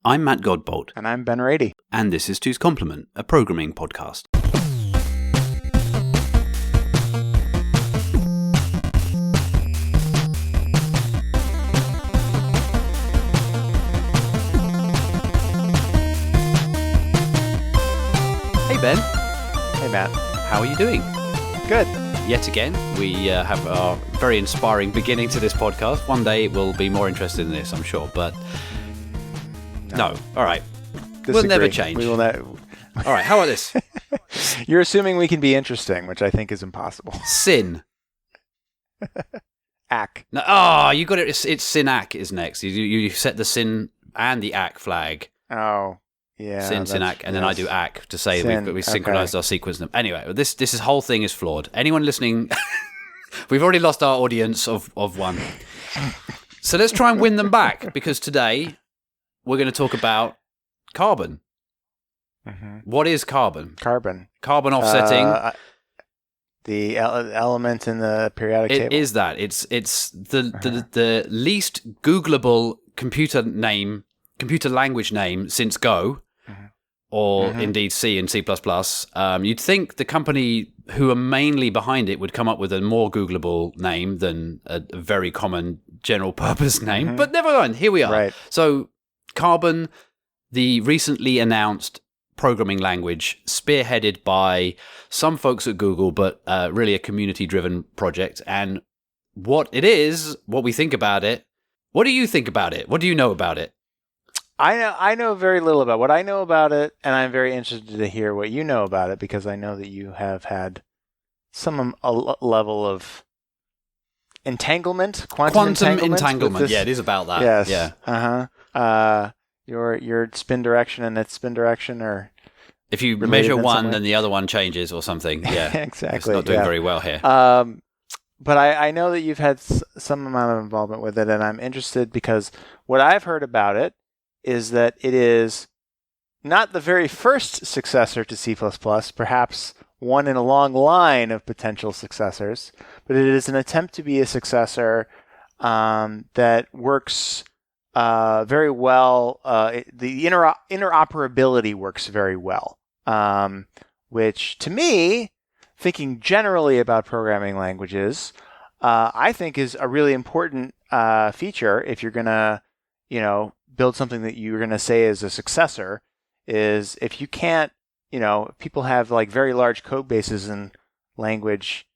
I'm Matt Godbolt. And I'm Ben Rady. And this is Two's Complement, a programming podcast. Hey Ben. Hey Matt. How are you doing? Good. Yet again, we have a very inspiring beginning to this podcast. One day it will be more interested in this, I'm sure, but no. All right. Disagree. We'll never change. We will not. All right, how about this? You're assuming we can be interesting, which I think is impossible. Sin. Ack. No, you got it. It's Sin-Ac is next. You set the Sin and the Ac flag. Oh, yeah. Sin-Ac, and then I do Ac to say Sin, we synchronized our sequence. Anyway, this whole thing is flawed. Anyone listening, we've already lost our audience of one. So let's try and win them back, because today we're going to talk about carbon. Mm-hmm. What is carbon? Carbon Offsetting. The element in the periodic table. It is that. It's the least Googleable computer language name since Go, or indeed C and C++. You'd think the company who are mainly behind it would come up with a more Googleable name than a very common general purpose name, but never mind. Here we are. Right. So Carbon, the recently announced programming language, spearheaded by some folks at Google, but really a community-driven project. And what it is, what we think about it, what do you think about it? What do you know about it? I know very little about what I know about it, and I'm very interested to hear what you know about it, because I know that you have had a level of entanglement, quantum entanglement. Yeah, it is about that. Yes. Yeah. Your spin direction and its spin direction are. If you measure one, then the other one changes or something. Yeah, exactly. It's not doing very well here. But I know that you've had some amount of involvement with it, and I'm interested because what I've heard about it is that it is not the very first successor to C++, perhaps one in a long line of potential successors, but it is an attempt to be a successor that works very well. The interoperability works very well, which to me, thinking generally about programming languages, I think is a really important feature if you're going to, build something that you're going to say is a successor, is if you can't, people have like very large code bases in language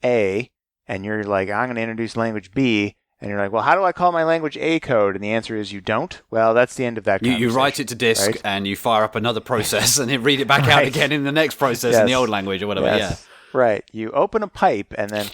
A, and you're like, I'm going to introduce language B, and you're like, well, how do I call my language A code? And the answer is you don't. Well, that's the end of that conversation. You write it to disk, right? And you fire up another process, and then read it back out again in the next process in the old language or whatever. Yes. Yeah. Right. You open a pipe, and then,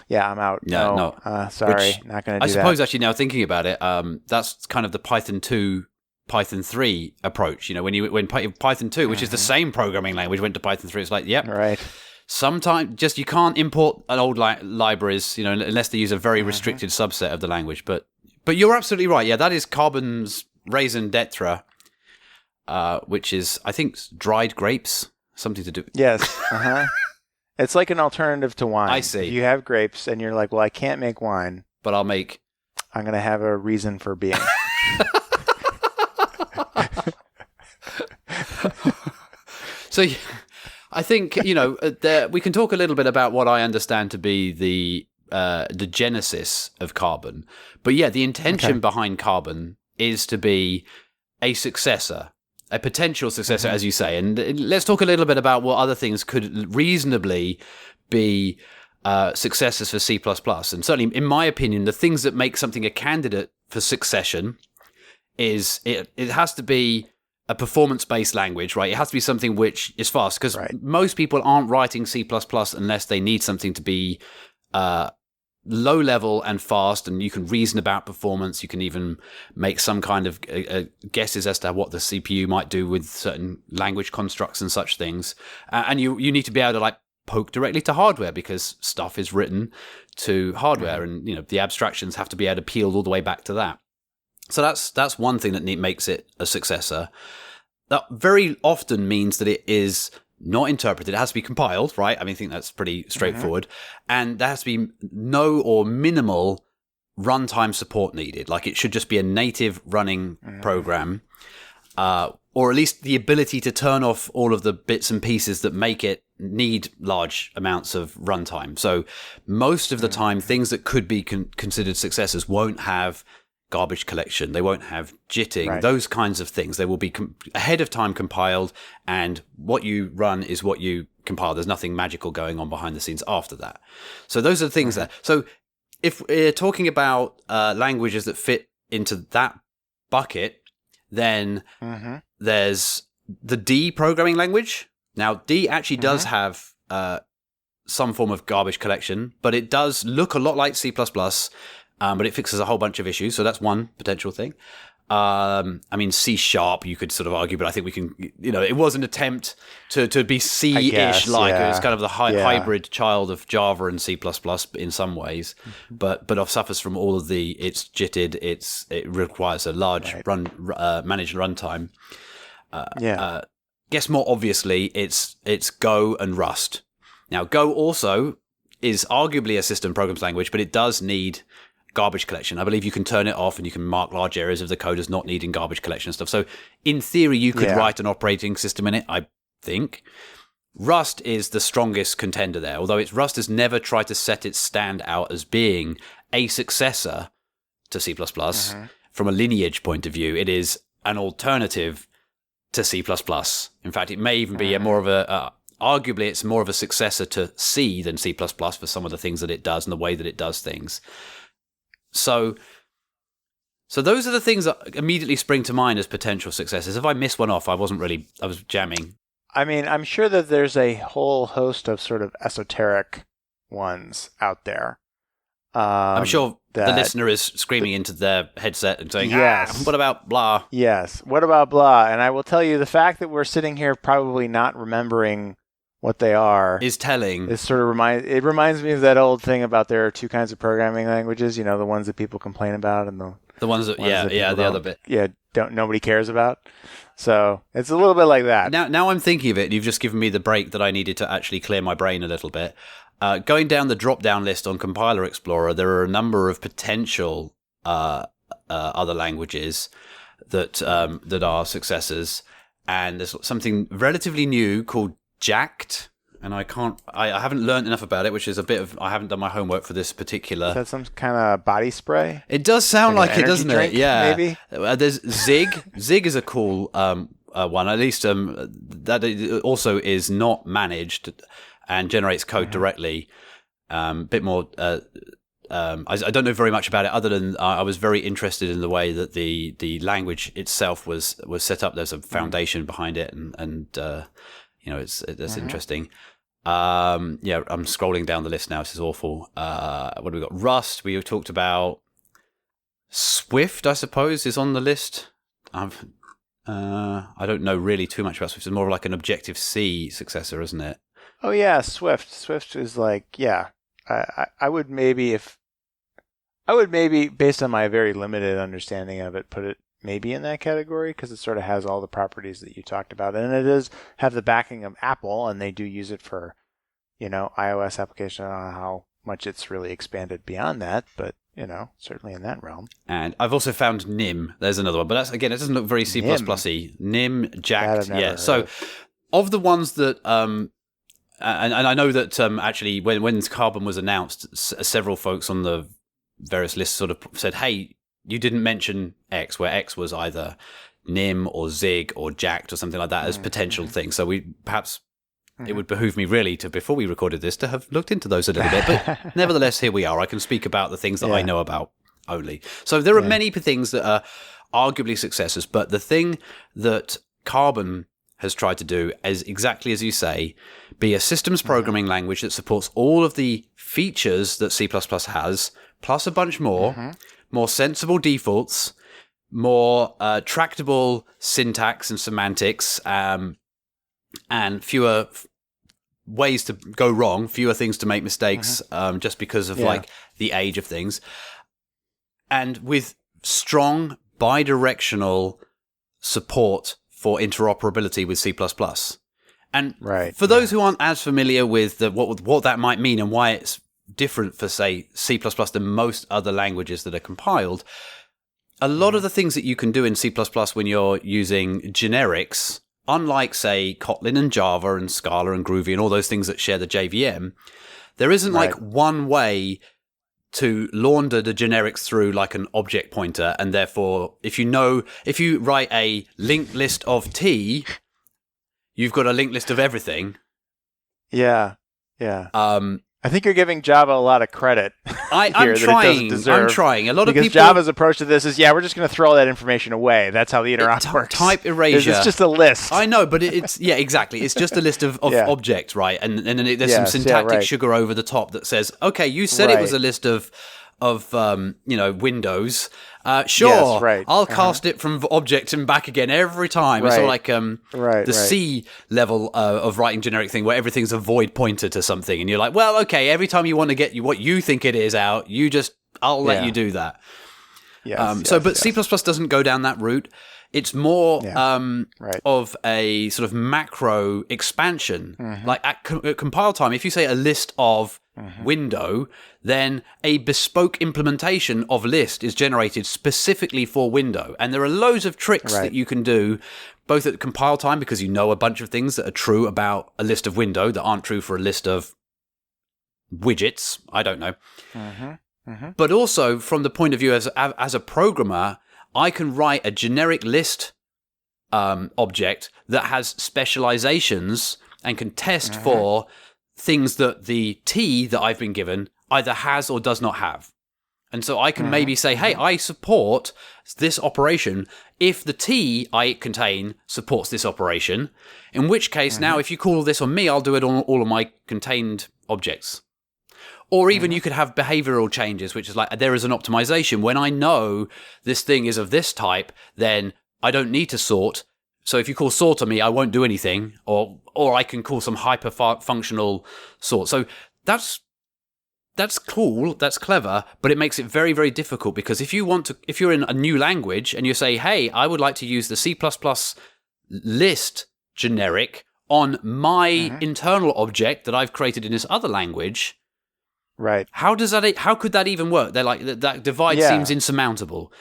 I'm out. No. Sorry, not going to do that. I suppose actually now thinking about it, that's kind of the Python 2, Python 3 approach. When Python 2, which is the same programming language, went to Python 3, it's like, yep. Right. Sometimes just you can't import an old libraries, unless they use a very restricted subset of the language. But you're absolutely right. Yeah, that is Carbon's raison d'etre, which is, I think, dried grapes, something to do. Yes. It's like an alternative to wine. I see. If you have grapes and you're like, well, I can't make wine, but I'm going to have a reason for being. So I think, we can talk a little bit about what I understand to be the genesis of Carbon. But yeah, the intention behind Carbon is to be a successor, a potential successor, as you say. And let's talk a little bit about what other things could reasonably be successors for C++. And certainly, in my opinion, the things that make something a candidate for succession is it has to be a performance-based language, right? It has to be something which is fast, because most people aren't writing C++ unless they need something to be low level and fast, and you can reason about performance. You can even make some kind of guesses as to what the CPU might do with certain language constructs and such things. And you need to be able to poke directly to hardware, because stuff is written to hardware, and the abstractions have to be able to peel all the way back to that. So that's one thing that makes it a successor. That very often means that it is not interpreted. It has to be compiled, right? I think that's pretty straightforward. And there has to be no or minimal runtime support needed. It should just be a native running program. or at least the ability to turn off all of the bits and pieces that make it need large amounts of runtime. So most of the time, things that could be considered successors won't have garbage collection. They won't have jitting, those kinds of things. They will be ahead of time compiled, and what you run is what you compile. There's nothing magical going on behind the scenes after that. So those are the things that... So if we're talking about languages that fit into that bucket, then there's the D programming language. Now, D actually does have some form of garbage collection, but it does look a lot like C++, but it fixes a whole bunch of issues. So that's one potential thing. I mean, C# you could sort of argue, but I think we can, it was an attempt to be C-ish like. It was kind of the hybrid child of Java and C++ in some ways, but suffers from all of it's jitted, it requires a large managed runtime. Guess more obviously, it's Go and Rust. Now, Go also is arguably a system programs language, but it does need garbage collection. I believe you can turn it off and you can mark large areas of the code as not needing garbage collection and stuff. So in theory, you could write an operating system in it, I think. Rust is the strongest contender there, although Rust has never tried to set its stand out as being a successor to C++. From a lineage point of view, it is an alternative to C++. In fact, it may even be arguably it's more of a successor to C than C++ for some of the things that it does and the way that it does things. So those are the things that immediately spring to mind as potential successes. If I miss one off, I was jamming. I mean, I'm sure that there's a whole host of sort of esoteric ones out there. I'm sure the listener is screaming into their headset and saying, what about blah? Yes, what about blah? And I will tell you, the fact that we're sitting here probably not remembering what they are is telling. It sort of reminds me of that old thing about there are two kinds of programming languages, the ones that people complain about and the ones that the other bit. Nobody cares about. So it's a little bit like that. Now I'm thinking of it, and you've just given me the break that I needed to actually clear my brain a little bit. Going down the drop-down list on Compiler Explorer, there are a number of potential other languages that are successors, and there's something relatively new called Jacked, and I haven't learned enough about it, which is I haven't done my homework for this particular. Is that some kind of body spray? It does sound like it, doesn't it? Yeah. Maybe. There's Zig. Zig is a cool one. At least that also is not managed and generates code directly. Bit more. I don't know very much about it, other than I was very interested in the way that the language itself was set up. There's a foundation behind it, and that's interesting. I'm scrolling down the list now. This is awful. What have we got? Rust. We talked about. Swift, I suppose, is on the list. I don't know really too much about Swift. It's more like an Objective-C successor, isn't it? Oh yeah, Swift. Swift is like, I would maybe, based on my very limited understanding of it, put it maybe in that category, because it sort of has all the properties that you talked about, and it does have the backing of Apple, and they do use it for, iOS application. I don't know how much it's really expanded beyond that, but certainly in that realm. And I've also found Nim. There's another one, but that's, again, it doesn't look very C++-y. Nim, Jacked, So of the ones that and I know that actually when Carbon was announced, several folks on the various lists sort of said, hey, you didn't mention X, where X was either Nim or Zig or Jacked or something like that as potential things. So it would behoove me really to, before we recorded this, to have looked into those a little bit. But nevertheless, here we are. I can speak about the things that I know about only. So there are many things that are arguably successors, but the thing that Carbon has tried to do is exactly as you say, be a systems programming language that supports all of the features that C++ has, plus a bunch more, more sensible defaults, more tractable syntax and semantics, and fewer ways to go wrong, fewer things to make mistakes, just because of like the age of things, and with strong bidirectional support for interoperability with C++. And for those who aren't as familiar with what that might mean and why it's different for, say, C++ than most other languages that are compiled, a lot of the things that you can do in C++ when you're using generics, unlike, say, Kotlin and Java and Scala and Groovy and all those things that share the JVM, there isn't like one way to launder the generics through like an object pointer. And therefore, if you write a linked list of T, you've got a linked list of everything. Yeah. I think you're giving Java a lot of credit. I'm trying. A lot of people, because Java's approach to this is, we're just going to throw all that information away. That's how the interop works. Type erasure. It's just a list. I know, but it's exactly. It's just a list of objects, right? And then there's some syntactic sugar over the top that says, okay, you said it was a list of Windows. Sure, I'll cast it from object and back again every time. It's sort of like the C level of writing generic thing where everything's a void pointer to something, and you're like, well, okay, every time you want to get what you think it is out, I'll let you do that. But C++ doesn't go down that route. It's more of a sort of macro expansion. Like at compile time, if you say a list of window, then a bespoke implementation of list is generated specifically for window. And there are loads of tricks that you can do, both at compile time, because you know a bunch of things that are true about a list of window that aren't true for a list of widgets. I don't know. But also from the point of view as a programmer, I can write a generic list object that has specializations and can test for things that the T that I've been given either has or does not have. And so I can maybe say, hey, I support this operation if the T I contain supports this operation, in which case now if you call this on me, I'll do it on all of my contained objects. Or even you could have behavioral changes, which is like there is an optimization. When I know this thing is of this type, then I don't need to sort. So if you call sort on me, I won't do anything. Or I can call some hyper-functional sort. So that's cool, that's clever, but it makes it very, very difficult because if you're in a new language and you say, hey, I would like to use the C++ list generic on my internal object that I've created in this other language. Right. How could that even work? They're like that divide seems insurmountable.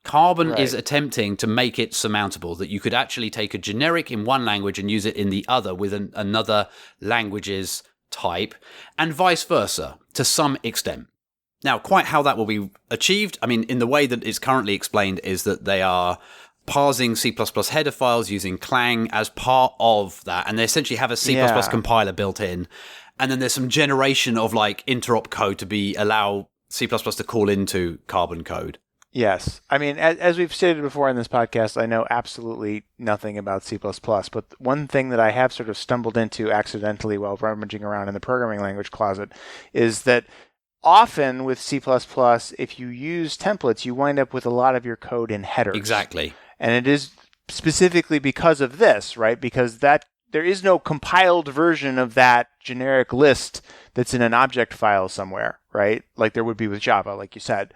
Carbon is attempting to make it surmountable, that you could actually take a generic in one language and use it in the other with another language's type, and vice versa to some extent. Now, quite how that will be achieved, I mean, in the way that it's currently explained is that they are parsing C++ header files using Clang as part of that, and they essentially have a C++ compiler built in. And then there's some generation of like interop code to allow C++ to call into Carbon code. Yes. I mean, as we've stated before in this podcast, I know absolutely nothing about C++, but one thing that I have sort of stumbled into accidentally while rummaging around in the programming language closet is that often with C++, if you use templates, you wind up with a lot of your code in headers. Exactly. And it is specifically because of this, right? Because there is no compiled version of that generic list that's in an object file somewhere, right? Like there would be with Java, like you said.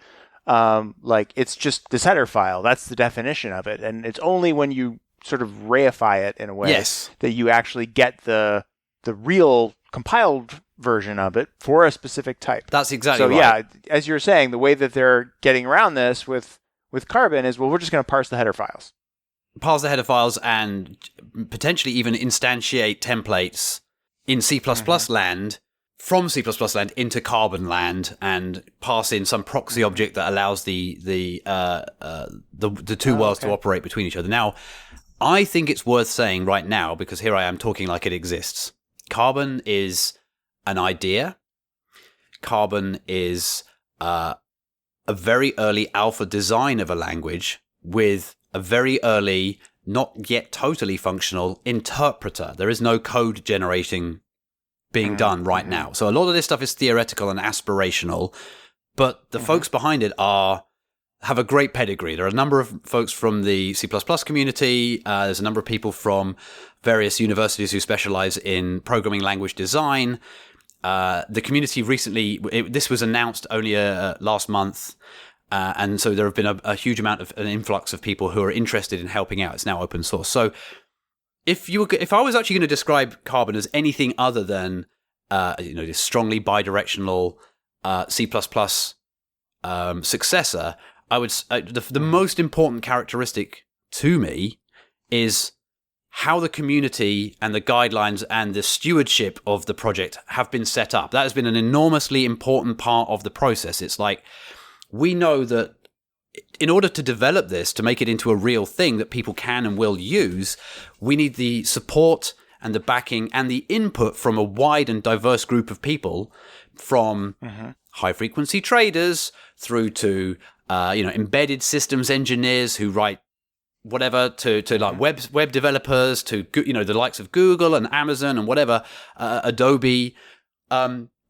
Like it's just this header file. That's the definition of it. And it's only when you sort of reify it in a way that you actually get the real compiled version of it for a specific type. That's exactly right. So yeah, as you're saying, the way that they're getting around this with Carbon is, well, we're just going to parse the header files. Parse the header files and potentially even instantiate templates in C++ land from C++ land into Carbon land and pass in some proxy object that allows the two worlds to operate between each other. Now, I think it's worth saying right now, because here I am talking like it exists. Carbon is an idea. Carbon is a very early alpha design of a language with a very early, not yet totally functional interpreter. There is no code generating being done right now. So a lot of this stuff is theoretical and aspirational, but the folks behind it have a great pedigree. There are a number of folks from the C++ community. There's a number of people from various universities who specialize in programming language design. The community recently, this was announced only last month, and so there have been a huge amount of an influx of people who are interested in helping out. It's now open source. So if I was actually going to describe Carbon as anything other than this strongly bidirectional C++ successor, the most important characteristic to me is how the community and the guidelines and the stewardship of the project have been set up. That has been an enormously important part of the process. It's like, we know that in order to develop this, to make it into a real thing that people can and will use, we need the support and the backing and the input from a wide and diverse group of people, from high frequency traders through to embedded systems engineers who write whatever, to like web developers, to the likes of Google and Amazon and whatever, Adobe.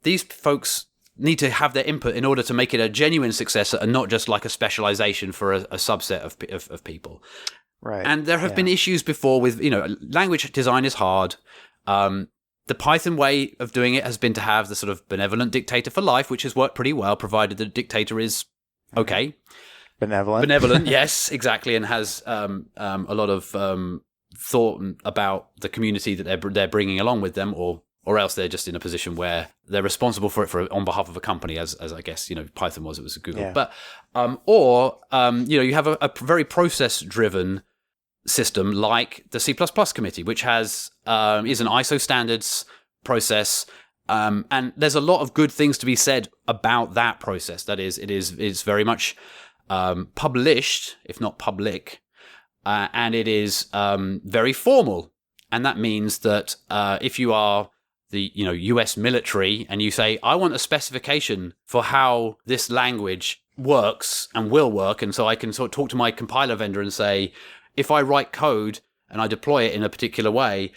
These folks need to have their input in order to make it a genuine successor and not just like a specialization for a subset of people. Right. And there have been issues before with, language design is hard. The Python way of doing it has been to have the sort of benevolent dictator for life, which has worked pretty well, provided the dictator is okay. Benevolent, yes, exactly, and has a lot of thought about the community that they're bringing along with them, or else they're just in a position where they're responsible for it on behalf of a company, as I guess Python was. It was Google, but you have a very process-driven system like the C++ committee, which is an ISO standards process. And there's a lot of good things to be said about that process. That is, it's very much published, if not public, and it is very formal. And that means that if you are the US military and you say, I want a specification for how this language works and will work, and so I can sort of talk to my compiler vendor and say, if I write code and I deploy it in a particular way,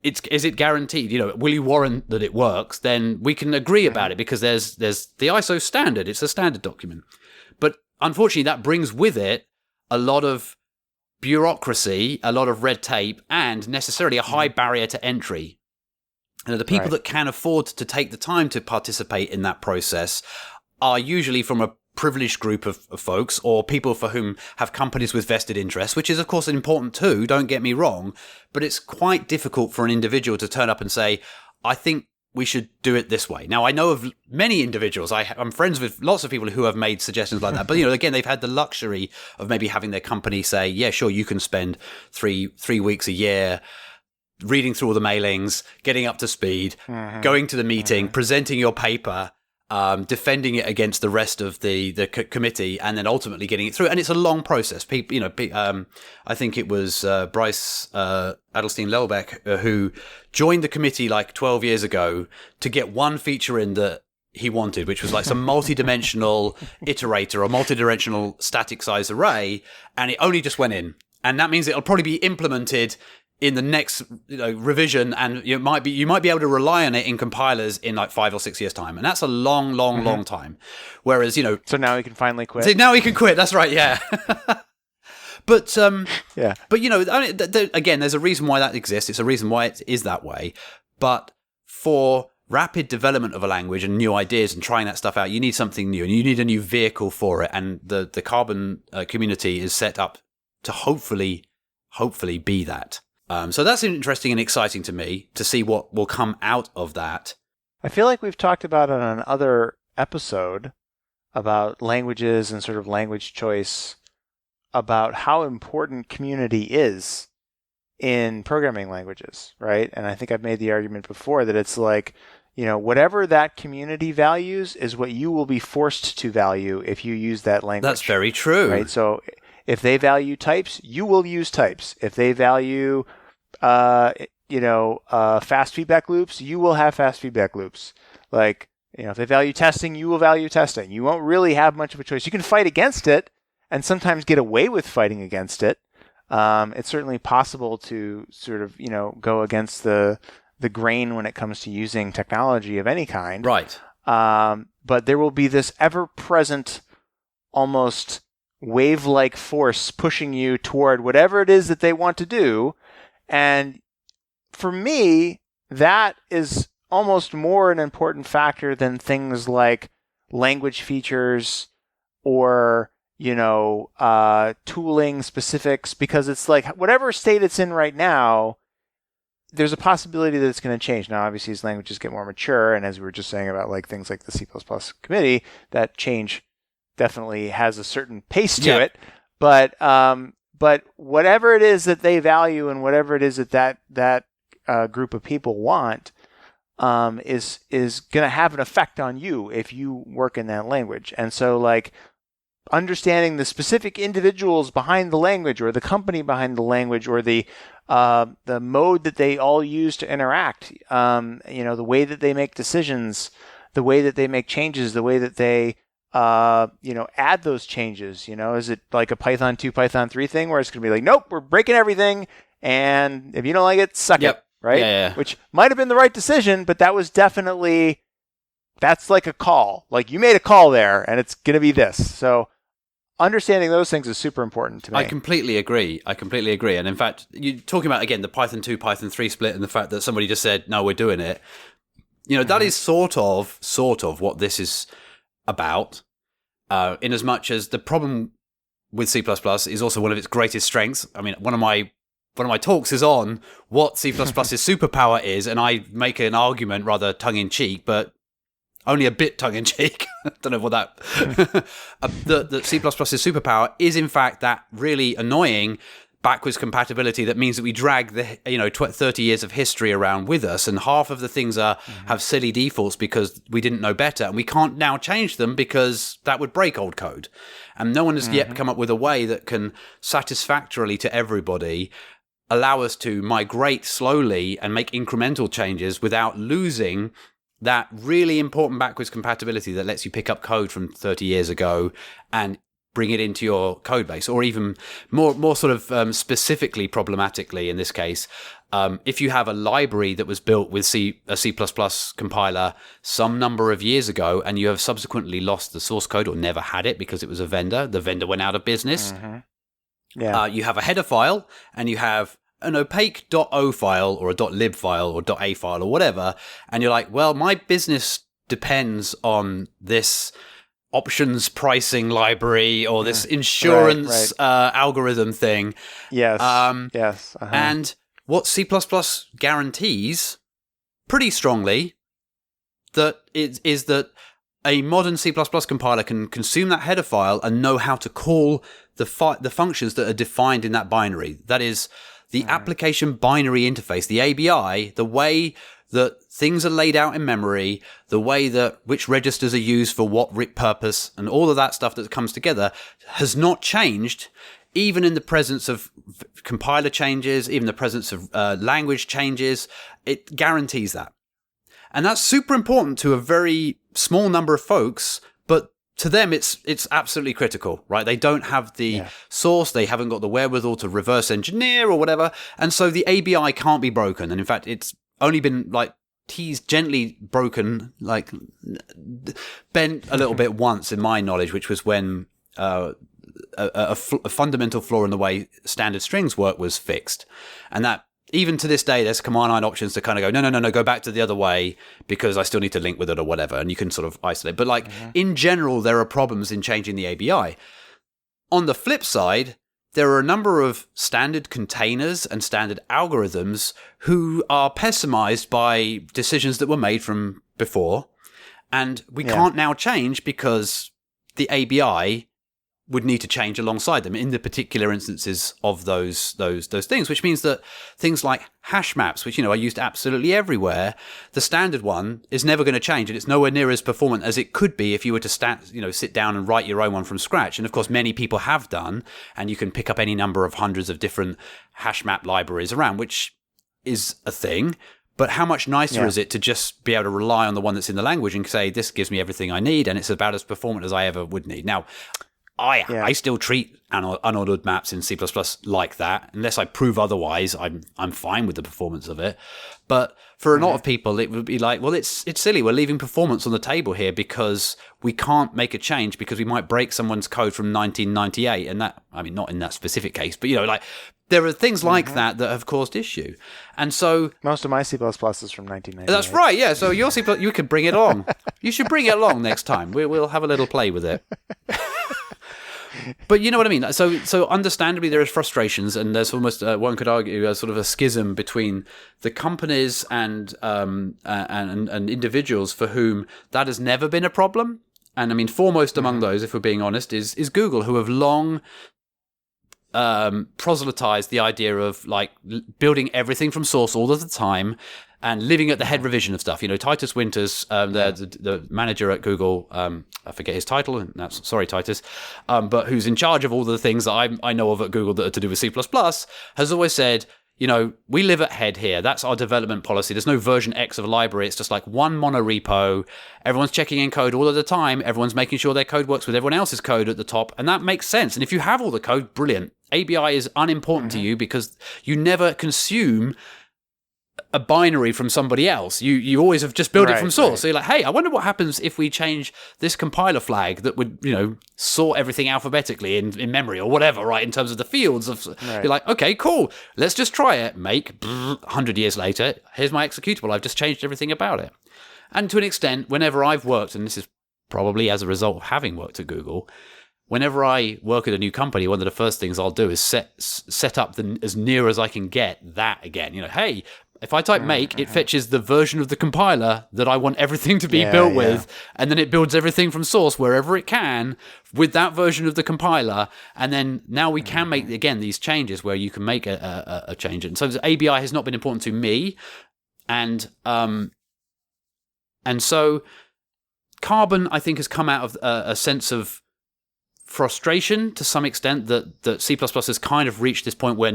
is it guaranteed? Will you warrant that it works? Then we can agree about it, because there's the ISO standard. It's a standard document. But unfortunately, that brings with it a lot of bureaucracy, a lot of red tape, and necessarily a high barrier to entry. And the people that can afford to take the time to participate in that process are usually from a privileged group of folks, or people for whom have companies with vested interests, which is of course important too, don't get me wrong, but it's quite difficult for an individual to turn up and say, I think we should do it this way. Now, I know of many individuals, I'm friends with lots of people who have made suggestions like that, but again, they've had the luxury of maybe having their company say, yeah, sure, you can spend three weeks a year reading through all the mailings, getting up to speed, going to the meeting, presenting your paper, defending it against the rest of the committee, and then ultimately getting it through. And it's a long process. People, I think it was Bryce Adelstein-Lelbeck who joined the committee like 12 years ago to get one feature in that he wanted, which was like some multi-dimensional iterator or multi-dimensional static size array, and it only just went in. And that means it'll probably be implemented in the next revision, and you might be able to rely on it in compilers in like 5 or 6 years' time, and that's a long time. Whereas so now he can finally quit. So now he can quit. That's right. Yeah. But again, there's a reason why that exists. It's a reason why it is that way. But for rapid development of a language and new ideas and trying that stuff out, you need something new, and you need a new vehicle for it. And the Carbon community is set up to hopefully be that. So that's interesting and exciting to me to see what will come out of that. I feel like we've talked about it on another episode about languages and sort of language choice, about how important community is in programming languages, right? And I think I've made the argument before that it's like, whatever that community values is what you will be forced to value if you use that language. That's very true. Right? So if they value types, you will use types. If they value fast feedback loops, you will have fast feedback loops. Like, if they value testing, you will value testing. You won't really have much of a choice. You can fight against it and sometimes get away with fighting against it. It's certainly possible to sort of, go against the grain when it comes to using technology of any kind. Right. But there will be this ever-present, almost wave-like force pushing you toward whatever it is that they want to do. And for me, that is almost more an important factor than things like language features or, tooling specifics, because it's like whatever state it's in right now, there's a possibility that it's going to change. Now, obviously, as languages get more mature, and as we were just saying about like things like the C++ committee, that change definitely has a certain pace to it. But whatever it is that they value and whatever it is that group of people want is going to have an effect on you if you work in that language. And so, like, understanding the specific individuals behind the language, or the company behind the language, or the mode that they all use to interact, the way that they make decisions, the way that they make changes, the way that they add those changes. Is it like a Python 2, Python 3 thing where it's going to be like, nope, we're breaking everything, and if you don't like it, suck it, right? Yeah. Which might have been the right decision, but that was definitely, that's like a call. Like, you made a call there, and it's going to be this. So understanding those things is super important to me. I completely agree. And in fact, you're talking about, again, the Python 2, Python 3 split, and the fact that somebody just said, no, we're doing it. That is sort of what this is about, in as much as the problem with C++ is also one of its greatest strengths. I mean, one of my talks is on what C++'s superpower is, and I make an argument rather tongue-in-cheek, but only a bit tongue-in-cheek. I don't know what that... that C++'s superpower is, in fact, that really annoying backwards compatibility that means that we drag the 30 years of history around with us, and half of the things have silly defaults because we didn't know better, and we can't now change them because that would break old code. And no one has yet come up with a way that can satisfactorily to everybody allow us to migrate slowly and make incremental changes without losing that really important backwards compatibility that lets you pick up code from 30 years ago and bring it into your code base. Or even more sort of specifically problematically in this case, if you have a library that was built with a C++ compiler some number of years ago, and you have subsequently lost the source code or never had it because it was the vendor went out of business. You have a header file, and you have an opaque .o file or a .lib file or .a file or whatever, and you're like, well, my business depends on this options pricing library or this insurance algorithm thing. Yes. And what C++ guarantees pretty strongly is that a modern C++ compiler can consume that header file and know how to call the functions that are defined in that binary. That is the application binary interface, the ABI, the way that things are laid out in memory, the way that which registers are used for what purpose, and all of that stuff that comes together has not changed, even in the presence of compiler changes, even the presence of language changes. It guarantees that. And that's super important to a very small number of folks, but to them, it's absolutely critical, right? They don't have the source, they haven't got the wherewithal to reverse engineer or whatever, and so the ABI can't be broken. And in fact, it's only been like teased, gently broken, like bent a little bit once in my knowledge, which was when a fundamental flaw in the way standard strings work was fixed. And that, even to this day, there's command line options to kind of go, no, go back to the other way because I still need to link with it or whatever. And you can sort of isolate. But like in general, there are problems in changing the ABI. On the flip side, there are a number of standard containers and standard algorithms who are pessimized by decisions that were made from before. And we can't now change because the ABI would need to change alongside them in the particular instances of those things, which means that things like hash maps, which are used absolutely everywhere, the standard one is never going to change, and it's nowhere near as performant as it could be if you were to sit down and write your own one from scratch. And of course, many people have done, and you can pick up any number of hundreds of different hash map libraries around, which is a thing. But how much nicer is it to just be able to rely on the one that's in the language and say, this gives me everything I need, and it's about as performant as I ever would need. Now, I still treat unordered maps in C++ like that. Unless I prove otherwise, I'm fine with the performance of it. But for a lot of people, it would be like, well, it's silly. We're leaving performance on the table here because we can't make a change because we might break someone's code from 1998. And that, I mean, not in that specific case, but like there are things like that have caused issue. And so most of my C++ is from 1998. That's right. Yeah. So your C++, you could bring it along. You should bring it along next time. We'll have a little play with it. But you know what I mean? So understandably, there is frustrations, and there's almost, one could argue, a sort of a schism between the companies and individuals for whom that has never been a problem. And I mean, foremost among those, if we're being honest, is Google, who have long proselytized the idea of like building everything from source all of the time and living at the head revision of stuff. Titus Winters, the manager at Google, I forget his title, and that's sorry, Titus, but who's in charge of all the things that I know of at Google that are to do with C++, has always said, we live at head here. That's our development policy. There's no version X of a library. It's just like one monorepo. Everyone's checking in code all of the time. Everyone's making sure their code works with everyone else's code at the top. And that makes sense. And if you have all the code, brilliant. ABI is unimportant to you because you never consume a binary from somebody else. You always have just built it from source. So you're like, hey, I wonder what happens if we change this compiler flag that would, sort everything alphabetically in memory or whatever, right, in terms of the fields. You're like, okay, cool. Let's just try it. 100 years later, here's my executable. I've just changed everything about it. And to an extent, whenever I've worked, and this is probably as a result of having worked at Google, whenever I work at a new company, one of the first things I'll do is set up as near as I can get that again. Hey, if I type make, it fetches the version of the compiler that I want everything to be built with, and then it builds everything from source wherever it can with that version of the compiler. And then now we can make, again, these changes where you can make a change. And so ABI has not been important to me. And so Carbon, I think, has come out of a sense of frustration to some extent that C++ has kind of reached this point where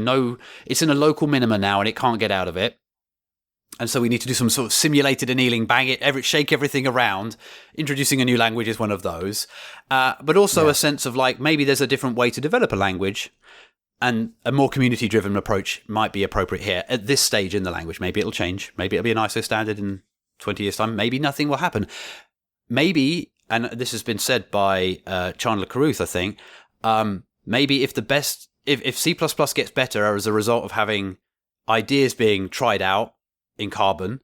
it's in a local minima now and it can't get out of it. And so we need to do some sort of simulated annealing, shake everything around. Introducing a new language is one of those. But also a sense of like, maybe there's a different way to develop a language, and a more community-driven approach might be appropriate here at this stage in the language. Maybe it'll change. Maybe it'll be an ISO standard in 20 years' time. Maybe nothing will happen. Maybe, and this has been said by Chandler Carruth, I think, maybe if C++ gets better as a result of having ideas being tried out in Carbon,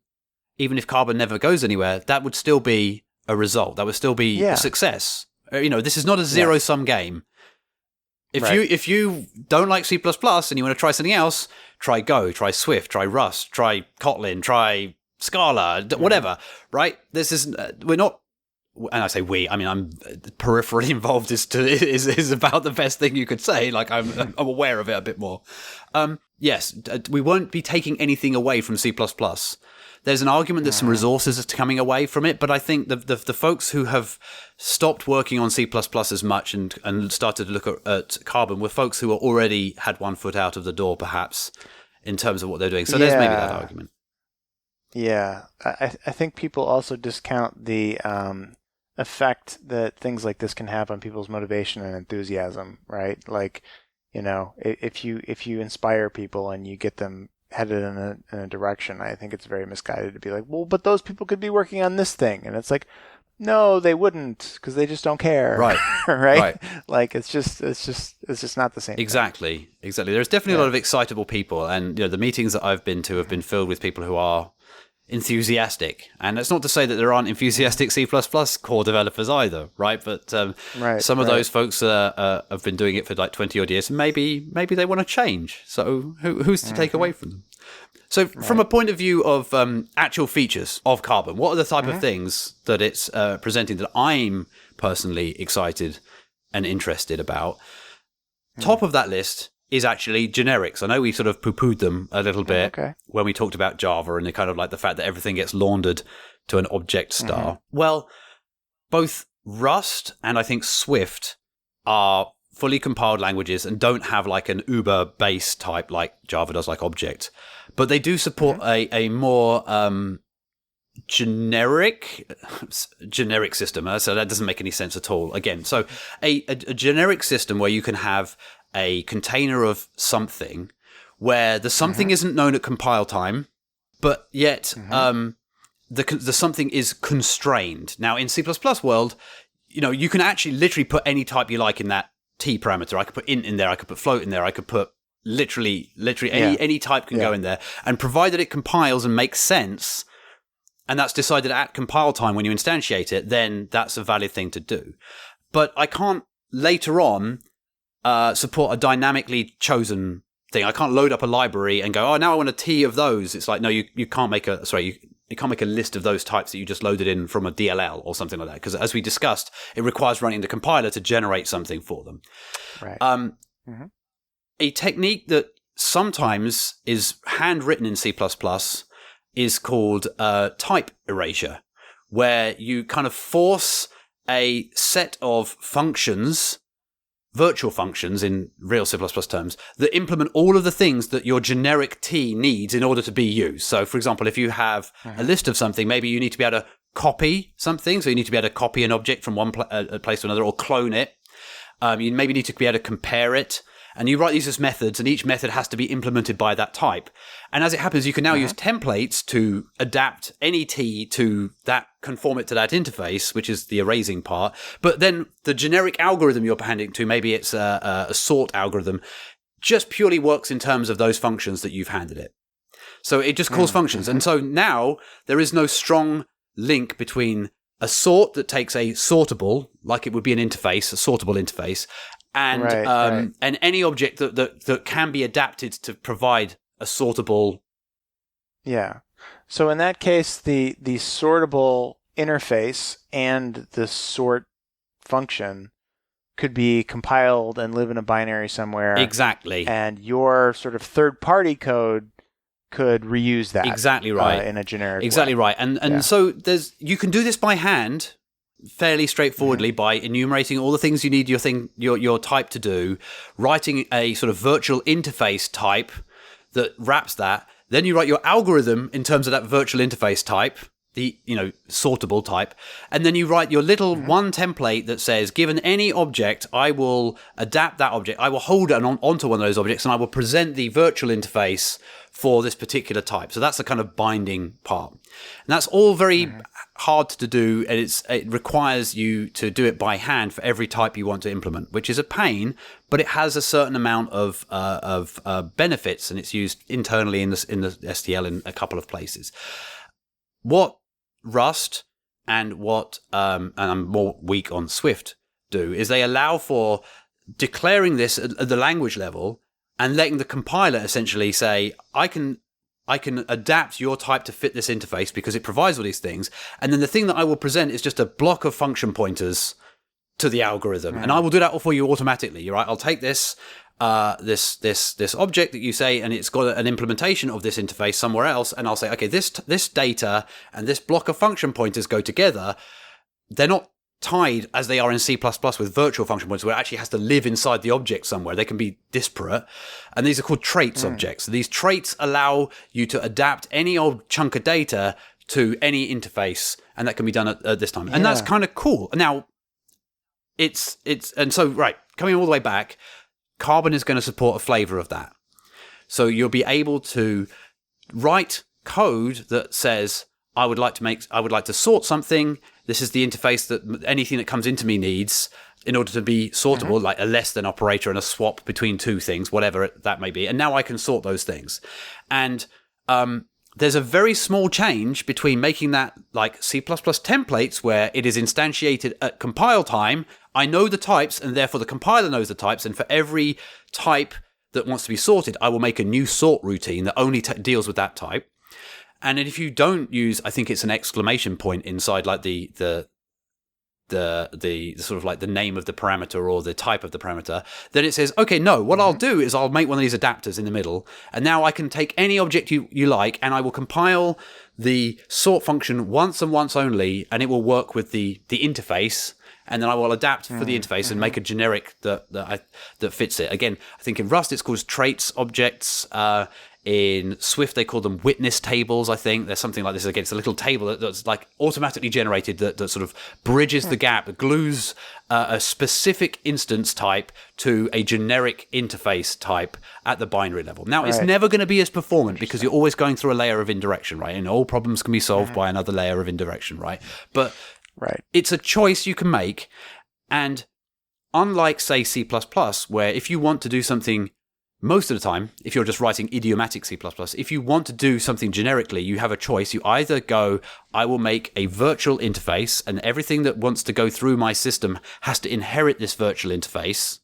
even if Carbon never goes anywhere, that would still be a result. That would still be a success. This is not a zero-sum game. If you don't like C++ and you want to try something else, try Go, try Swift, try Rust, try Kotlin, try Scala, whatever, right? We're not, and I say we, I mean, I'm peripherally involved is about the best thing you could say. Like I'm aware of it a bit more. Yes, we won't be taking anything away from C++. There's an argument that some resources are coming away from it, but I think the folks who have stopped working on C++ as much and started to look at Carbon were folks who already had one foot out of the door, perhaps, in terms of what they're doing. So there's maybe that argument. Yeah, I think people also discount the effect that things like this can have on people's motivation and enthusiasm, right? Like, if you inspire people and you get them headed in a direction, I think it's very misguided to be like, well, but those people could be working on this thing, and it's like, no, they wouldn't, because they just don't care, right? right? Like it's just not the same. Exactly. There's definitely a lot of excitable people, and the meetings that I've been to have been filled with people who are enthusiastic, and it's not to say that there aren't enthusiastic C++ core developers either, right? But some of those folks have been doing it for like 20 odd years, and maybe they want to change. So who's to take away from them? So from a point of view of actual features of Carbon, what are the type of things that it's presenting that I'm personally excited and interested about? Top of that list is actually generics. I know we sort of poo-pooed them a little bit when we talked about Java and the kind of like the fact that everything gets laundered to an object star. Well, both Rust and I think Swift are fully compiled languages and don't have like an Uber base type like Java does, like object. But they do support a more generic system. So that doesn't make any sense at all. Again, so a generic system where you can have a container of something where the something isn't known at compile time, but yet the something is constrained. Now in C++ world, you can actually literally put any type you like in that T parameter. I could put int in there, I could put float in there, I could put literally any type can go in there, and provided it compiles and makes sense, and that's decided at compile time when you instantiate it, then that's a valid thing to do. But I can't later on support a dynamically chosen thing. I can't load up a library and go, oh, now I want a T of those. It's like, no, you can't make it can't make a list of those types that you just loaded in from a DLL or something like that. Because as we discussed, it requires running the compiler to generate something for them. Right. A technique that sometimes is handwritten in C++ is called type erasure, where you kind of force a set of functions, virtual functions in real C++ terms, that implement all of the things that your generic T needs in order to be used. So, for example, if you have a list of something, maybe you need to be able to copy something. So you need to be able to copy an object from one place to another or clone it. You maybe need to be able to compare it. And you write these as methods, and each method has to be implemented by that type. And as it happens, you can now use templates to adapt any T to that, conform it to that interface, which is the erasing part. But then the generic algorithm you're handing to, maybe it's a sort algorithm, just purely works in terms of those functions that you've handed it. So it just calls functions. And so now there is no strong link between a sort that takes a sortable, like it would be an interface, a sortable interface, and and any object that can be adapted to provide a sortable. Yeah. So in that case, the sortable interface and the sort function could be compiled and live in a binary somewhere. Exactly. And your sort of third-party code could reuse that. Exactly right. In a generic Exactly way. right. And so you can do this by hand fairly straightforwardly by enumerating all the things you need your type to do, writing a sort of virtual interface type that wraps that. Then you write your algorithm in terms of that virtual interface type, the sortable type, and then you write your little one template that says, given any object, I will adapt that object. I will hold it onto one of those objects, and I will present the virtual interface for this particular type. So that's the kind of binding part. And that's all very hard to do, and it requires you to do it by hand for every type you want to implement, which is a pain, but it has a certain amount of benefits, and it's used internally in the STL in a couple of places. What Rust and what and I'm more weak on Swift do is they allow for declaring this at the language level and letting the compiler essentially say, I can adapt your type to fit this interface because it provides all these things. And then the thing that I will present is just a block of function pointers to the algorithm. And I will do that all for you automatically. Right? I'll take this object that you say, and it's got an implementation of this interface somewhere else. And I'll say, okay, this data and this block of function pointers go together. They're not tied as they are in C++ with virtual function pointers, where it actually has to live inside the object somewhere. They can be disparate. And these are called traits objects. These traits allow you to adapt any old chunk of data to any interface. And that can be done at this time. And that's kind of cool. Now, coming all the way back, Carbon is going to support a flavor of that. So you'll be able to write code that says, I would like to sort something. This is the interface that anything that comes into me needs in order to be sortable, like a less than operator and a swap between two things, whatever that may be. And now I can sort those things. And there's a very small change between making that like C++ templates where it is instantiated at compile time. I know the types, and therefore the compiler knows the types. And for every type that wants to be sorted, I will make a new sort routine that only deals with that type. And if you don't use, I think it's an exclamation point inside like the sort of like the name of the parameter or the type of the parameter, then it says, okay, no, what I'll do is I'll make one of these adapters in the middle. And now I can take any object you like, and I will compile the sort function once and once only, and it will work with the interface. And then I will adapt for the interface and make a generic that fits it. Again, I think in Rust it's called traits objects. In Swift, they call them witness tables, I think. There's something like this. Again, it's a little table that's like automatically generated that sort of bridges the gap, glues a specific instance type to a generic interface type at the binary level. Now, it's never going to be as performant because you're always going through a layer of indirection, right? And all problems can be solved by another layer of indirection, right? But it's a choice you can make. And unlike, say, C++, where if you want to do something most of the time, if you're just writing idiomatic C++, if you want to do something generically, you have a choice. You either go, I will make a virtual interface, and everything that wants to go through my system has to inherit this virtual interface.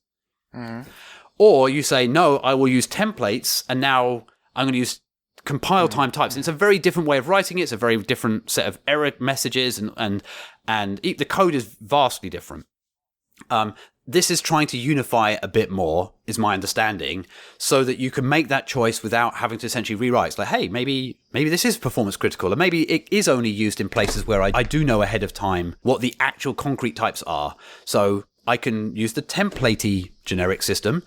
Or you say, no, I will use templates, and now I'm going to use compile time types. It's a very different way of writing it. It's a very different set of error messages, and the code is vastly different. This is trying to unify a bit more, is my understanding, so that you can make that choice without having to essentially rewrite. It's like, hey, maybe this is performance critical, or maybe it is only used in places where I do know ahead of time what the actual concrete types are. So I can use the templatey generic system.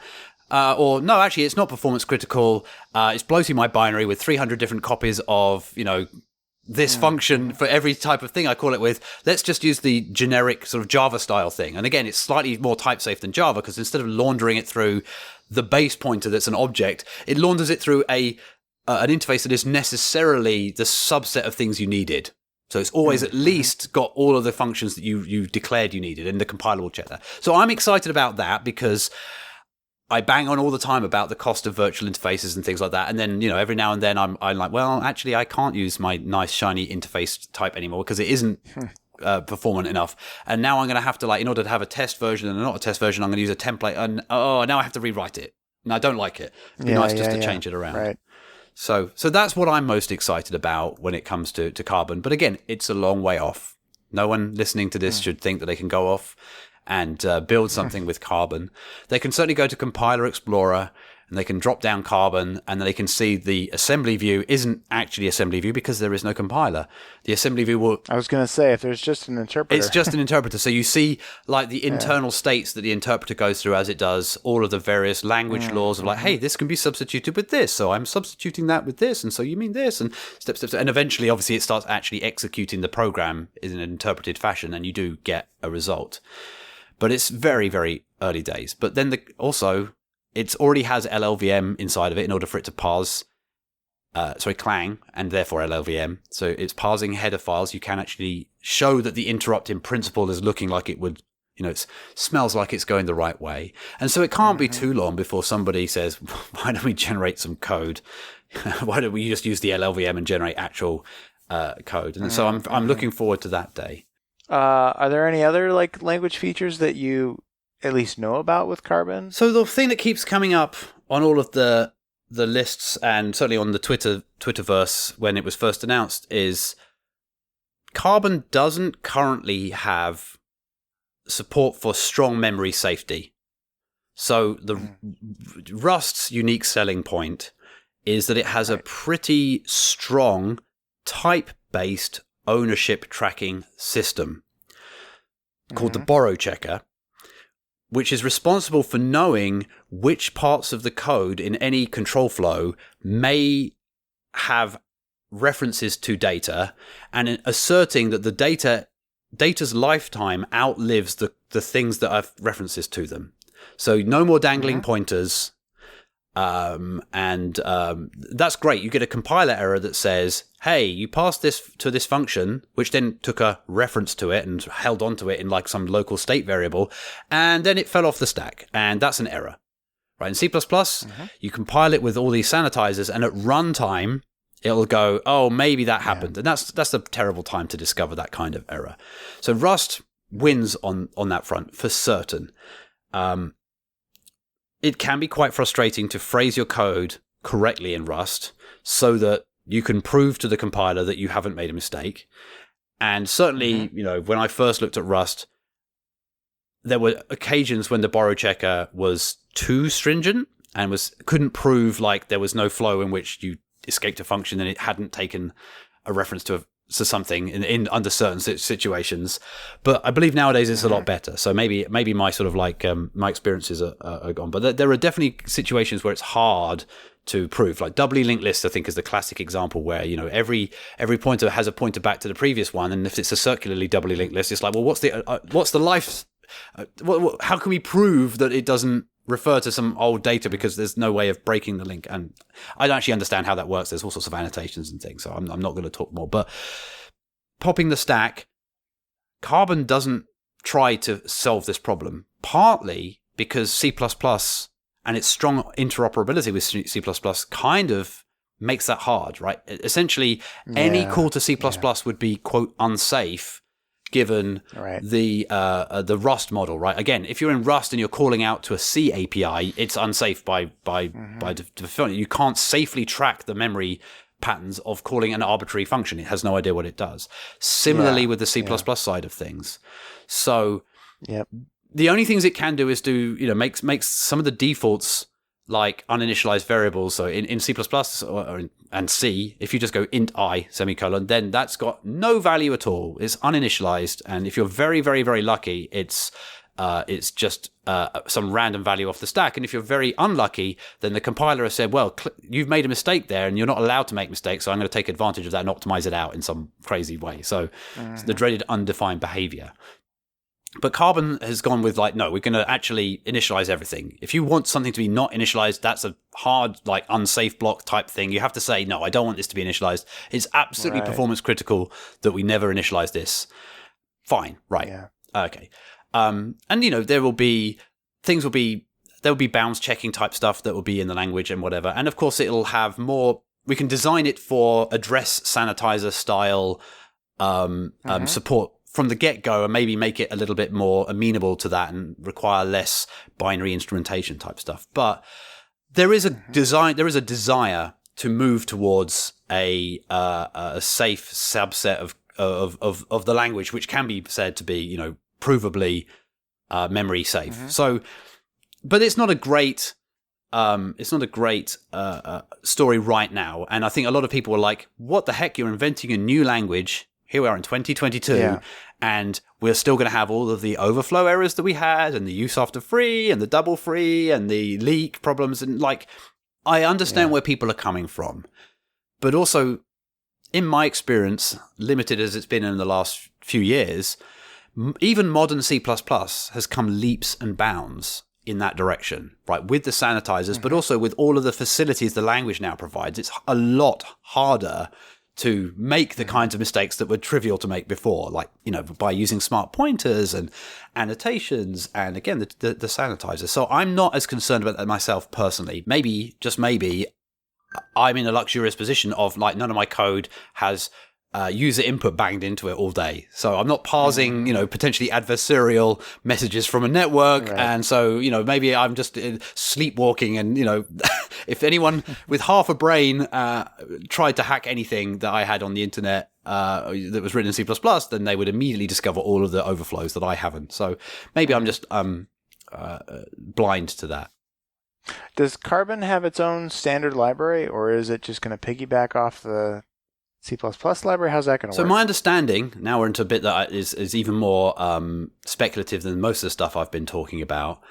Or no, actually, it's not performance critical. It's bloating my binary with 300 different copies of, this function for every type of thing I call it with. Let's just use the generic sort of Java style thing. And again, it's slightly more type safe than Java, because instead of laundering it through the base pointer that's an object, it launders it through an interface that is necessarily the subset of things you needed. So it's always at least got all of the functions that you declared you needed, and the compiler will check that. So I'm excited about that, because I bang on all the time about the cost of virtual interfaces and things like that. And then, every now and then I'm like, well, actually, I can't use my nice, shiny interface type anymore because it isn't performant enough. And now I'm going to have to, in order to have a test version and not a test version, I'm going to use a template. And, now I have to rewrite it. And I don't like it. It'd be nice just to change it around. Right. So that's what I'm most excited about when it comes to Carbon. But again, it's a long way off. No one listening to this should think that they can go off and build something with Carbon. They can certainly go to Compiler Explorer, and they can drop down Carbon, and then they can see the assembly view isn't actually assembly view because there is no compiler. The assembly view will... I was going to say, if there's just an interpreter... It's just an interpreter. So you see the internal states that the interpreter goes through as it does all of the various language laws of hey, this can be substituted with this. So I'm substituting that with this. And so you mean this, and step. And eventually, obviously, it starts actually executing the program in an interpreted fashion, and you do get a result. But it's very, very early days. But then it already has LLVM inside of it in order for it to parse, Clang, and therefore LLVM. So it's parsing header files. You can actually show that the interrupt in principle is looking like it would, it smells like it's going the right way. And so it can't be too long before somebody says, why don't we generate some code? Why don't we just use the LLVM and generate actual code? And so I'm looking forward to that day. Are there any other language features that you at least know about with Carbon? So the thing that keeps coming up on all of the lists, and certainly on the Twitterverse when it was first announced, is Carbon doesn't currently have support for strong memory safety. So the Rust's unique selling point is that it has a pretty strong type-based ownership tracking system called the borrow checker, which is responsible for knowing which parts of the code in any control flow may have references to data, and asserting that the data's lifetime outlives the things that have references to them. So no more dangling pointers. That's great. You get a compiler error that says, hey, you passed this to this function, which then took a reference to it and held onto it in some local state variable, and then it fell off the stack, and that's an error. Right? In C++, you compile it with all these sanitizers, and at runtime, it'll go, oh, maybe that happened. And that's a terrible time to discover that kind of error. So Rust wins on that front for certain. It can be quite frustrating to phrase your code correctly in Rust so that you can prove to the compiler that you haven't made a mistake. And certainly, when I first looked at Rust, there were occasions when the borrow checker was too stringent and couldn't prove there was no flow in which you escaped a function and it hadn't taken a reference to something in under certain situations. But I believe nowadays it's a lot better. So maybe my sort of my experiences are gone. But there are definitely situations where it's hard to prove. Doubly linked lists, I think, is the classic example where every pointer has a pointer back to the previous one, and if it's a circularly doubly linked list, it's well, what's the life? How can we prove that it doesn't refer to some old data, because there's no way of breaking the link? And I don't actually understand how that works. There's all sorts of annotations and things, so I'm not going to talk more. But popping the stack, Carbon doesn't try to solve this problem, partly because C++ and its strong interoperability with C++ kind of makes that hard, right? Essentially, any call to C++ would be, quote, unsafe, given the Rust model, right? Again, if you're in Rust and you're calling out to a C API, it's unsafe by default. You can't safely track the memory patterns of calling an arbitrary function. It has no idea what it does. Similarly with the C++ side of things. So the only things it can do is makes some of the defaults like uninitialized variables. So in C++ and C, if you just go int I semicolon, then that's got no value at all. It's uninitialized. And if you're very, very, very lucky, it's just some random value off the stack. And if you're very unlucky, then the compiler has said, well, you've made a mistake there and you're not allowed to make mistakes. So I'm going to take advantage of that and optimize it out in some crazy way. So it's the dreaded undefined behavior. But Carbon has gone with like, no, we're going to actually initialize everything. If you want something to be not initialized, that's a hard, like unsafe block type thing. You have to say, no, I don't want this to be initialized. It's absolutely performance critical that we never initialize this. Fine. Right. Yeah. Okay. And there will be bounds checking type stuff that will be in the language and whatever. And of course it'll have more, we can design it for address sanitizer style, support from the get-go, and maybe make it a little bit more amenable to that and require less binary instrumentation type stuff. But there is a desire to move towards a safe subset of the language, which can be said to be, provably memory safe. So, but it's not a great story right now. And I think a lot of people were like, "What the heck? You're inventing a new language." Here we are in 2022, and we're still going to have all of the overflow errors that we had, and the use after free, and the double free, and the leak problems. And like, I understand where people are coming from, but also, in my experience, limited as it's been in the last few years, even modern C++ has come leaps and bounds in that direction, right? With the sanitizers, but also with all of the facilities the language now provides. It's a lot harder to make the kinds of mistakes that were trivial to make before, like, by using smart pointers and annotations and, again, the sanitizer. So I'm not as concerned about that myself personally. Maybe, just maybe, I'm in a luxurious position of, like, none of my code has user input banged into it all day. So I'm not parsing, potentially adversarial messages from a network. Right. And so, maybe I'm just sleepwalking and, if anyone with half a brain tried to hack anything that I had on the internet that was written in C++, then they would immediately discover all of the overflows that I haven't. So maybe I'm just blind to that. Does Carbon have its own standard library, or is it just going to piggyback off the C++ library? How's that going to work? So my understanding, now we're into a bit that is even more speculative than most of the stuff I've been talking about.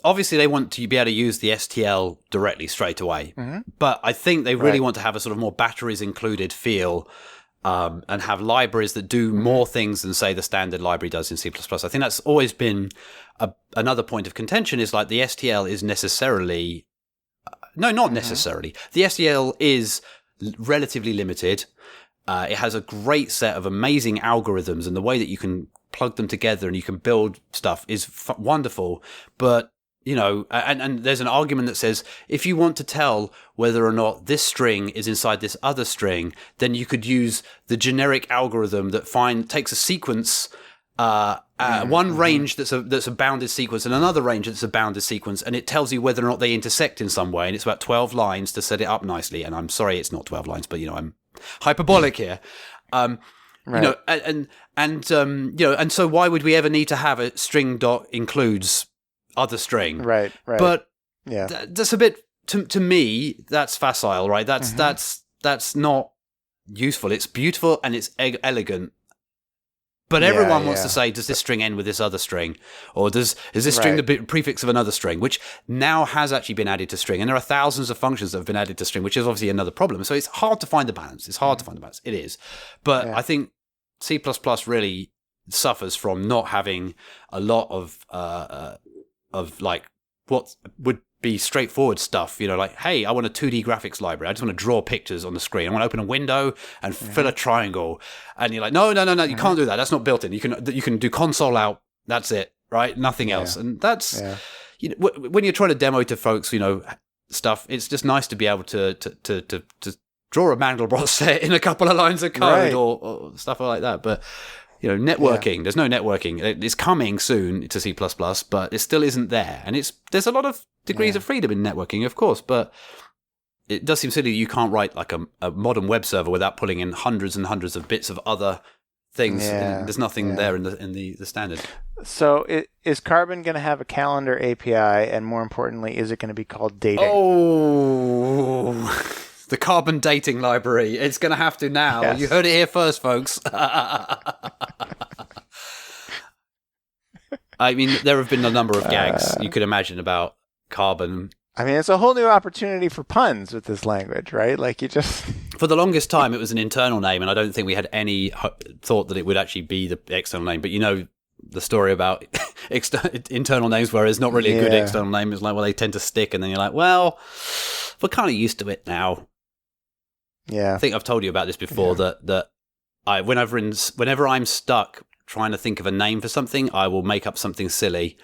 Obviously, they want to be able to use the STL directly straight away. But I think they really want to have a sort of more batteries included feel and have libraries that do more things than, say, the standard library does in C++. I think that's always been another point of contention, is like the STL is necessarily... No, not necessarily. The STL is relatively limited. It has a great set of amazing algorithms, and the way that you can plug them together and you can build stuff is wonderful. But, and there's an argument that says if you want to tell whether or not this string is inside this other string, then you could use the generic algorithm that takes a sequence, one range that's a bounded sequence and another range that's a bounded sequence, and it tells you whether or not they intersect in some way, and it's about 12 lines to set it up nicely. And I'm sorry, it's not 12 lines, but I'm hyperbolic here. And so why would we ever need to have a string dot includes other string? Right. But that's a bit, to me, that's facile, right? That's not useful. It's beautiful and it's elegant. But everyone wants to say, does this string end with this other string? Or is this string the prefix of another string, which now has actually been added to string. And there are thousands of functions that have been added to string, which is obviously another problem. So it's hard to find the balance. It is. But I think C++ really suffers from not having a lot of like what would be straightforward stuff, like, hey, I want a 2D graphics library. I just want to draw pictures on the screen. I want to open a window and fill a triangle. And you're like, no, you can't do that. That's not built in. You can do console out. That's it, right? Nothing else. And that's, when you're trying to demo to folks, stuff, it's just nice to be able to draw a Mandelbrot set in a couple of lines of code or stuff like that. But networking, there's no networking. It's coming soon to C++, but it still isn't there. And there's a lot of degrees of freedom in networking, of course, but it does seem silly you can't write like a modern web server without pulling in hundreds and hundreds of bits of other things. Yeah, There's nothing there in the standard. So is Carbon going to have a calendar API, and more importantly, is it going to be called dating? Oh, the Carbon dating library. It's going to have to now. Yes. You heard it here first, folks. I mean, there have been a number of gags you could imagine about Carbon. I mean, it's a whole new opportunity for puns with this language, right? Like you just... For the longest time, it was an internal name, and I don't think we had any thought that it would actually be the external name. But you know the story about internal names where it's not really a good external name. It's like, well, they tend to stick, and then you're like, well, we're kind of used to it now. Yeah. I think I've told you about this before, that whenever I'm stuck trying to think of a name for something, I will make up something silly.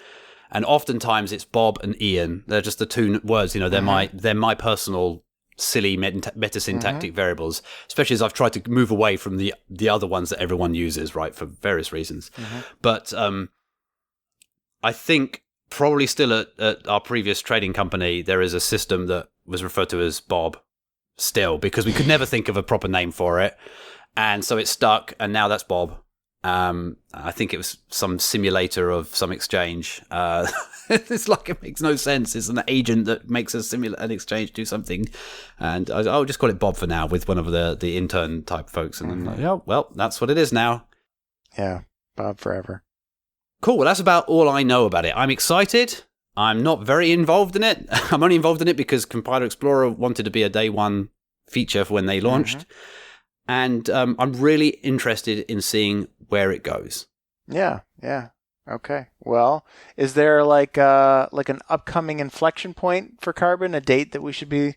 And oftentimes it's Bob and Ian. They're just the two words, you know, they're my personal silly metasyntactic variables, especially as I've tried to move away from the other ones that everyone uses, right, for various reasons. But I think probably still at our previous trading company, there is a system that was referred to as Bob still, because we could never think of a proper name for it. And so it stuck, and now that's Bob. I think it was some simulator of some exchange. It's like, it makes no sense. It's an agent that makes an exchange do something, and I'll just call it Bob for now with one of the intern type folks. And then, oh, well, that's what it is now. Yeah, Bob forever. Cool. Well, that's about all I know about it. I'm excited. I'm not very involved in it. I'm only involved in it because Compiler Explorer wanted to be a day one feature for when they launched. And I'm really interested in seeing where it goes. Yeah. Okay. Well, is there like an upcoming inflection point for Carbon, a date that we should be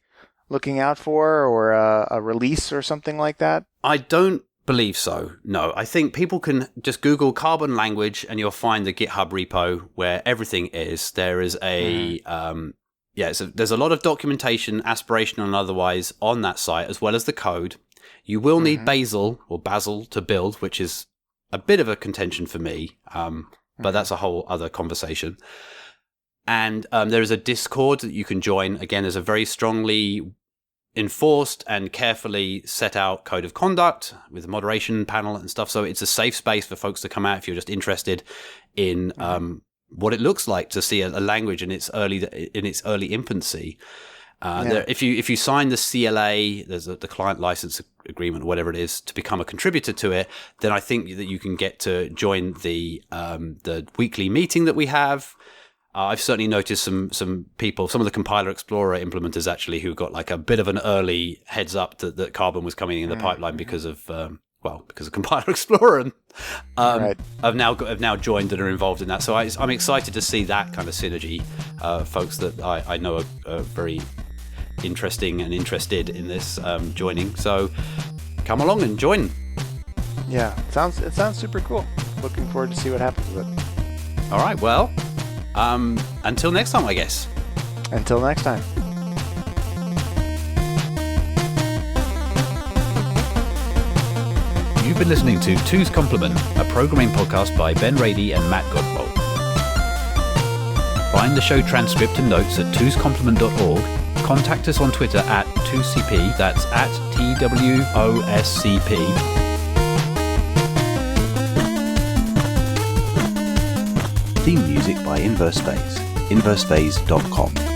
looking out for, or a release or something like that? I don't believe so. No, I think people can just Google Carbon language and you'll find the GitHub repo where everything is. There is there's a lot of documentation, aspirational and otherwise, on that site, as well as the code. You will need Bazel to build, which is a bit of a contention for me, but that's a whole other conversation. And there is a Discord that you can join. Again, there's a very strongly enforced and carefully set out code of conduct with a moderation panel and stuff. So it's a safe space for folks to come out if you're just interested in what it looks like to see a language in its early infancy. If you sign the CLA, there's the client license agreement, whatever it is, to become a contributor to it, then I think that you can get to join the weekly meeting that we have. I've certainly noticed some people, some of the Compiler Explorer implementers actually, who got like a bit of an early heads up that Carbon was coming in the pipeline because of Compiler Explorer, and have now joined and are involved in that. So I'm excited to see that kind of synergy. Folks that I know are very interesting and interested in this joining. So come along and join. Yeah, it sounds super cool. Looking forward to see what happens with it. All right, well, until next time, I guess. Until next time. You've been listening to Two's Complement, a programming podcast by Ben Rady and Matt Godbolt. Find the show transcript and notes at twoscomplement.org. Contact us on Twitter at 2CP, that's at TWOSCP. Theme music by Inverse Phase, inversephase.com.